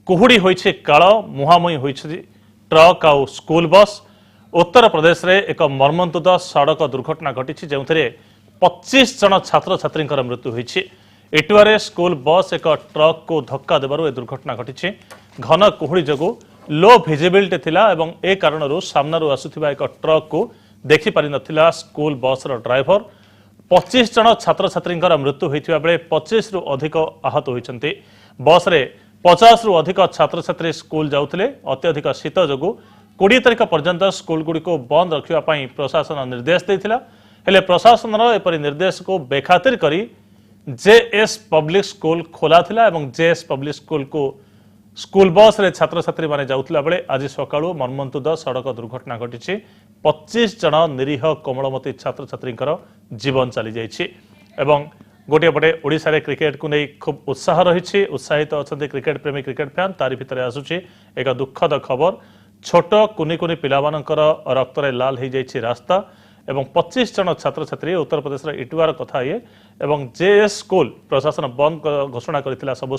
कुहुड़ी होइछे काळ मुहामुही होइछे ट्रक आउ school bus. Uttar Pradesh रे एक मर्मन्तुद सड़क दुर्घटना घटी जो 25 जन छात्र छात्री मृत्यु होइछे। इटुआरे स्कूल बस एक ट्रक को धक्का देबारु ए दुर्घटना घटी। घन कुहुड़ी जगु लो भिजिबिलिटी थिला एवं ए कारणरू सामनारू आसुथिबा एक ट्रक को देखि पारि नथिला स्कूल बस रो ड्राइवर। 25 जन छात्र छात्री मृत्यु होइथिबा बेले 25 रु अधिक आहत होइछन्ति। बस रे 50 रु अधिक छात्र छात्री स्कूल जाउथिले। अत्यधिक शीत जगु 20 तारिख पर्यंत स्कूल गुडी को बंद रखिबा पई प्रशासन निर्देश दैथिला। हेले प्रशासन रो एपरि निर्देश को बेखातिर करी जेएस पब्लिक स्कूल खोला थिला एवं जेएस पब्लिक स्कूल को स्कूल बस रे छात्र छात्री माने जाउथिला बेले आज सकाळू मर्मन्तुद सड़क दुर्घटना घटी। 25 जन निरीह कोमलमती छात्र छात्री जीवन चली जाइछि। एवं गोटे पटे ओडिशा रे क्रिकेट को नहीं खूब उत्साह रही। उत्साहित अच्छा क्रिकेट प्रेमी क्रिकेट फैन तारी भितर आसुछि एक दुखद खबर। छोट कुनी कुनी पिलामानकर रक्त रे लाल हो जाइछि रास्ता एवं 25 जन छात्र छात्री उत्तर प्रदेश इटुआर कथा ये एवं जेएस स्कूल प्रशासन बंद घोषणा करथिला। सब